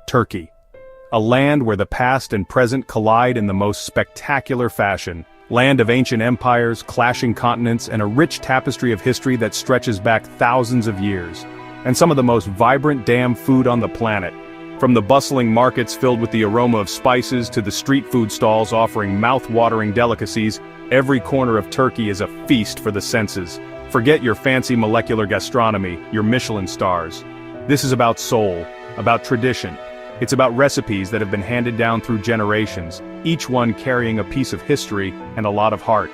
Turkey. A land where the past and present collide in the most spectacular fashion. Land of ancient empires, clashing continents, and a rich tapestry of history that stretches back thousands of years. And some of the most vibrant damn food on the planet. From the bustling markets filled with the aroma of spices to the street food stalls offering mouth-watering delicacies, every corner of Turkey is a feast for the senses. Forget your fancy molecular gastronomy, your Michelin stars. This is about soul, about tradition. It's about recipes that have been handed down through generations, each one carrying a piece of history and a lot of heart.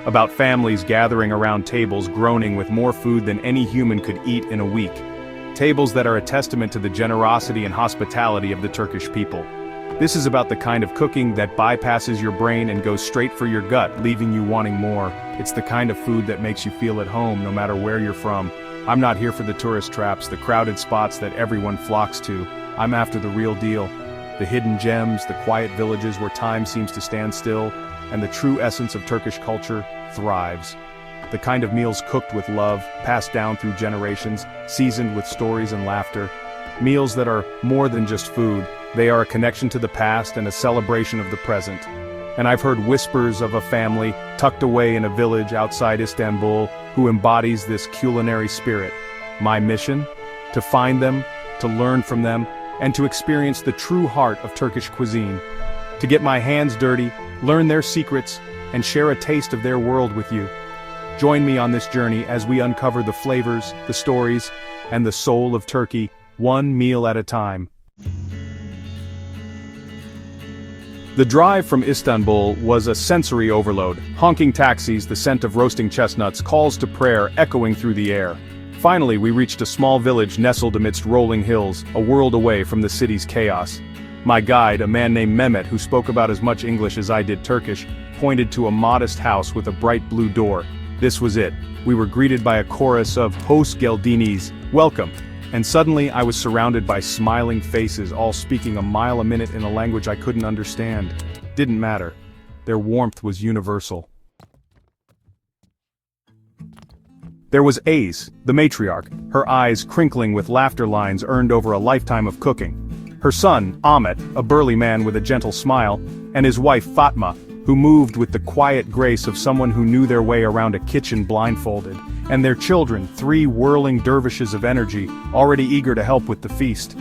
About families gathering around tables groaning with more food than any human could eat in a week. Tables that are a testament to the generosity and hospitality of the Turkish people. This is about the kind of cooking that bypasses your brain and goes straight for your gut, leaving you wanting more. It's the kind of food that makes you feel at home no matter where you're from. I'm not here for the tourist traps, the crowded spots that everyone flocks to. I'm after the real deal. The hidden gems, the quiet villages where time seems to stand still, and the true essence of Turkish culture thrives. The kind of meals cooked with love, passed down through generations, seasoned with stories and laughter. Meals that are more than just food, they are a connection to the past and a celebration of the present. And I've heard whispers of a family tucked away in a village outside Istanbul who embodies this culinary spirit. My mission? To find them, to learn from them, and to experience the true heart of Turkish cuisine. To get my hands dirty, learn their secrets, and share a taste of their world with you. Join me on this journey as we uncover the flavors, the stories, and the soul of Turkey, one meal at a time. The drive from Istanbul was a sensory overload. Honking taxis, the scent of roasting chestnuts, calls to prayer echoing through the air. Finally, we reached a small village nestled amidst rolling hills, a world away from the city's chaos. My guide, a man named Mehmet who spoke about as much English as I did Turkish, pointed to a modest house with a bright blue door. This was it. We were greeted by a chorus of "Hoş geldiniz," welcome. And suddenly I was surrounded by smiling faces, all speaking a mile a minute in a language I couldn't understand. Didn't matter. Their warmth was universal. There was Ace, the matriarch, her eyes crinkling with laughter lines earned over a lifetime of cooking. Her son, Ahmet, a burly man with a gentle smile, and his wife Fatma, who moved with the quiet grace of someone who knew their way around a kitchen blindfolded, and their children, three whirling dervishes of energy, already eager to help with the feast.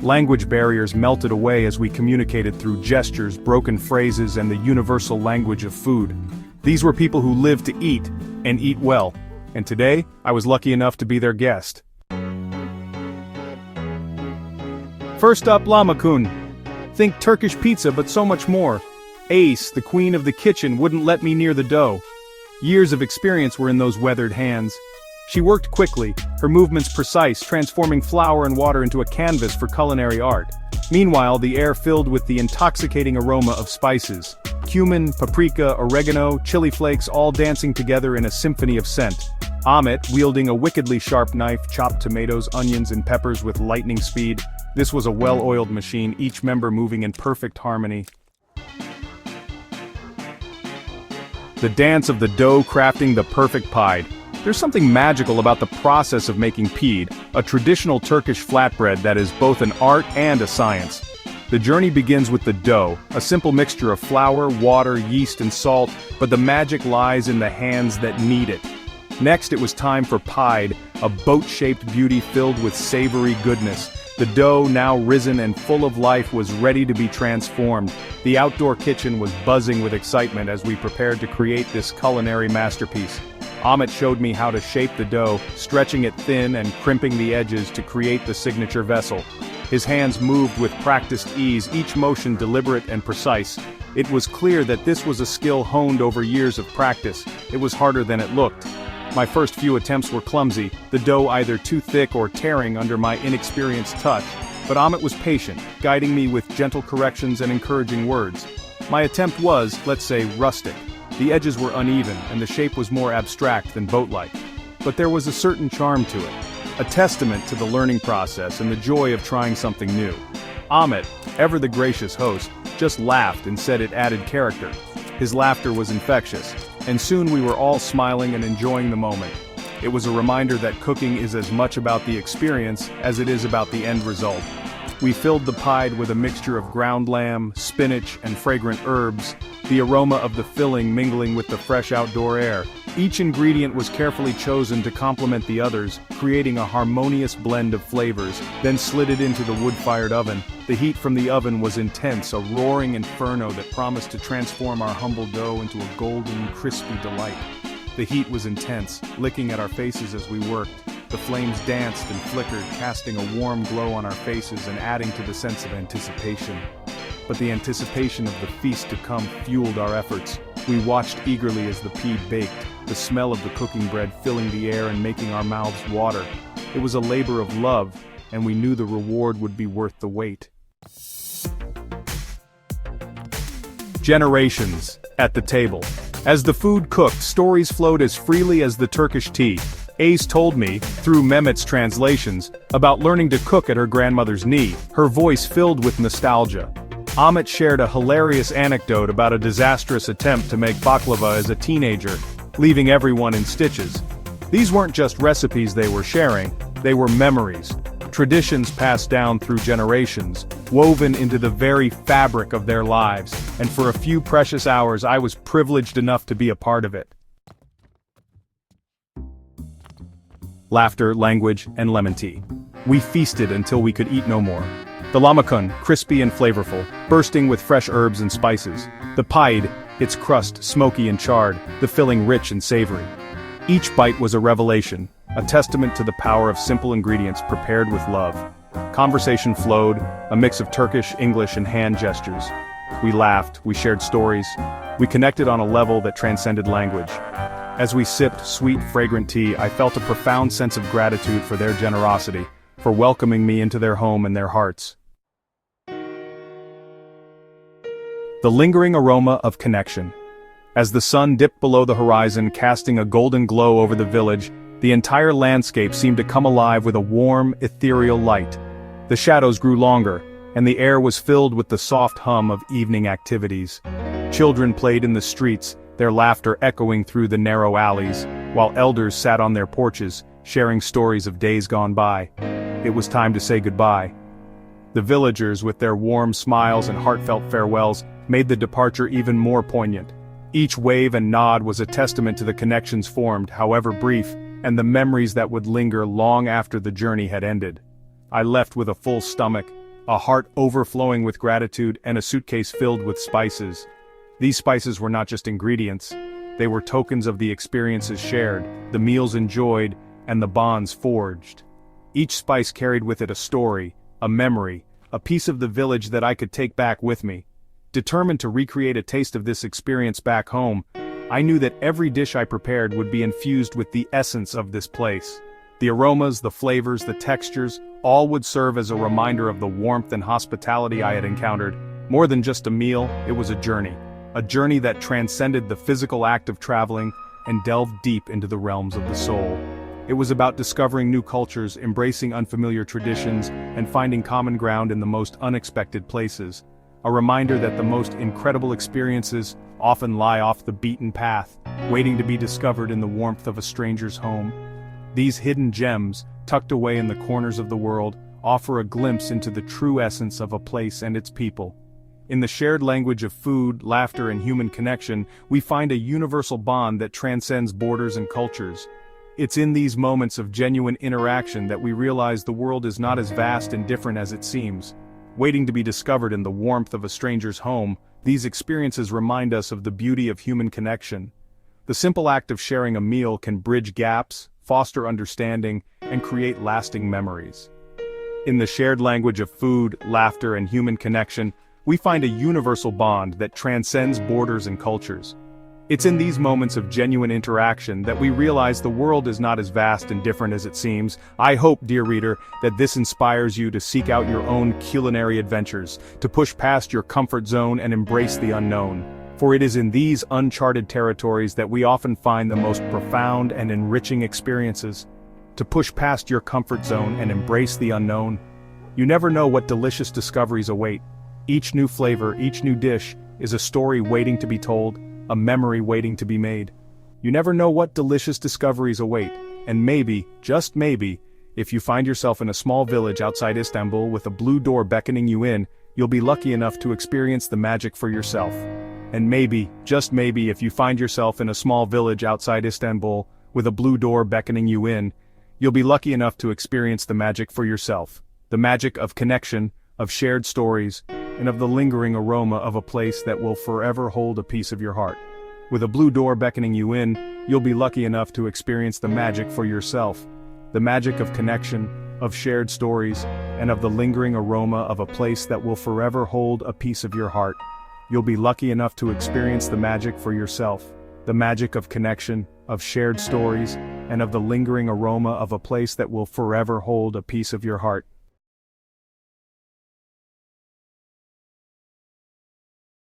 Language barriers melted away as we communicated through gestures, broken phrases, and the universal language of food. These were people who lived to eat, and eat well. And today, I was lucky enough to be their guest. First up, lahmacun. Think Turkish pizza, but so much more. Ace, the queen of the kitchen, wouldn't let me near the dough. Years of experience were in those weathered hands. She worked quickly, her movements precise, transforming flour and water into a canvas for culinary art. Meanwhile, the air filled with the intoxicating aroma of spices. Cumin, paprika, oregano, chili flakes all dancing together in a symphony of scent. Ahmet, wielding a wickedly sharp knife, chopped tomatoes, onions, and peppers with lightning speed. This was a well-oiled machine, each member moving in perfect harmony. The dance of the dough crafting the perfect pie. There's something magical about the process of making pide, a traditional Turkish flatbread that is both an art and a science. The journey begins with the dough, a simple mixture of flour, water, yeast, and salt, but the magic lies in the hands that knead it. Next, it was time for pide, a boat-shaped beauty filled with savory goodness. The dough, now risen and full of life, was ready to be transformed. The outdoor kitchen was buzzing with excitement as we prepared to create this culinary masterpiece. Ahmet showed me how to shape the dough, stretching it thin and crimping the edges to create the signature vessel. His hands moved with practiced ease, each motion deliberate and precise. It was clear that this was a skill honed over years of practice. It was harder than it looked. My first few attempts were clumsy, the dough either too thick or tearing under my inexperienced touch. But Ahmet was patient, guiding me with gentle corrections and encouraging words. My attempt was, let's say, rustic. The edges were uneven, and the shape was more abstract than boat-like. But there was a certain charm to it, a testament to the learning process and the joy of trying something new. Ahmet, ever the gracious host, just laughed and said it added character. His laughter was infectious, and soon we were all smiling and enjoying the moment. It was a reminder that cooking is as much about the experience as it is about the end result. We filled the pied with a mixture of ground lamb, spinach, and fragrant herbs, the aroma of the filling mingling with the fresh outdoor air. Each ingredient was carefully chosen to complement the others, creating a harmonious blend of flavors, then slid it into the wood-fired oven. The heat from the oven was intense, a roaring inferno that promised to transform our humble dough into a golden, crispy delight. The heat was intense, licking at our faces as we worked. The flames danced and flickered, casting a warm glow on our faces and adding to the sense of anticipation. But the anticipation of the feast to come fueled our efforts. We watched eagerly as the pea baked, the smell of the cooking bread filling the air and making our mouths water. It was a labor of love, and we knew the reward would be worth the wait. Generations at the table. As the food cooked, stories flowed as freely as the Turkish tea. Ace told me, through Mehmet's translations, about learning to cook at her grandmother's knee, her voice filled with nostalgia. Ahmet shared a hilarious anecdote about a disastrous attempt to make baklava as a teenager, leaving everyone in stitches. These weren't just recipes they were sharing, they were memories, traditions passed down through generations, woven into the very fabric of their lives, and for a few precious hours I was privileged enough to be a part of it. Laughter, language, and lemon tea. We feasted until we could eat no more. The lahmacun, crispy and flavorful, bursting with fresh herbs and spices. The pied, its crust smoky and charred, the filling rich and savory. Each bite was a revelation, a testament to the power of simple ingredients prepared with love. Conversation flowed, a mix of Turkish, English, and hand gestures. We laughed, we shared stories, we connected on a level that transcended language. As we sipped sweet, fragrant tea, I felt a profound sense of gratitude for their generosity, for welcoming me into their home and their hearts. The lingering aroma of connection. As the sun dipped below the horizon, casting a golden glow over the village, the entire landscape seemed to come alive with a warm, ethereal light. The shadows grew longer, and the air was filled with the soft hum of evening activities. Children played in the streets, their laughter echoing through the narrow alleys, while elders sat on their porches, sharing stories of days gone by. It was time to say goodbye. The villagers, with their warm smiles and heartfelt farewells, made the departure even more poignant. Each wave and nod was a testament to the connections formed, however brief, and the memories that would linger long after the journey had ended. I left with a full stomach, a heart overflowing with gratitude, and a suitcase filled with spices. These spices were not just ingredients, they were tokens of the experiences shared, the meals enjoyed, and the bonds forged. Each spice carried with it a story, a memory, a piece of the village that I could take back with me. Determined to recreate a taste of this experience back home, I knew that every dish I prepared would be infused with the essence of this place. The aromas, the flavors, the textures, all would serve as a reminder of the warmth and hospitality I had encountered. More than just a meal, it was a journey that transcended the physical act of traveling and delved deep into the realms of the soul. It was about discovering new cultures, embracing unfamiliar traditions, and finding common ground in the most unexpected places. A reminder that the most incredible experiences often lie off the beaten path, waiting to be discovered in the warmth of a stranger's home. These hidden gems, tucked away in the corners of the world, offer a glimpse into the true essence of a place and its people. In the shared language of food, laughter, and human connection, we find a universal bond that transcends borders and cultures. It's in these moments of genuine interaction that we realize the world is not as vast and different as it seems. Waiting to be discovered in the warmth of a stranger's home, these experiences remind us of the beauty of human connection. The simple act of sharing a meal can bridge gaps, foster understanding, and create lasting memories. In the shared language of food, laughter, and human connection, we find a universal bond that transcends borders and cultures. It's in these moments of genuine interaction that we realize the world is not as vast and different as it seems. I hope, dear reader, that this inspires you to seek out your own culinary adventures, to push past your comfort zone and embrace the unknown. For it is in these uncharted territories that we often find the most profound and enriching experiences. To push past your comfort zone and embrace the unknown. You never know what delicious discoveries await. Each new flavor, each new dish, is a story waiting to be told, a memory waiting to be made. You never know what delicious discoveries await, and maybe, just maybe, If you find yourself in a small village outside Istanbul with a blue door beckoning you in, you'll be lucky enough to experience the magic for yourself. And maybe, just maybe, if you find yourself in a small village outside Istanbul with a blue door beckoning you in, you'll be lucky enough to experience the magic for yourself. The magic of connection, of shared stories, and of the lingering aroma of a place that will forever hold a piece of your heart. With a blue door beckoning you in, you'll be lucky enough to experience the magic for yourself. The magic of connection, of shared stories, and of the lingering aroma of a place that will forever hold a piece of your heart. You'll be lucky enough to experience the magic for yourself. The magic of connection, of shared stories, and of the lingering aroma of a place that will forever hold a piece of your heart.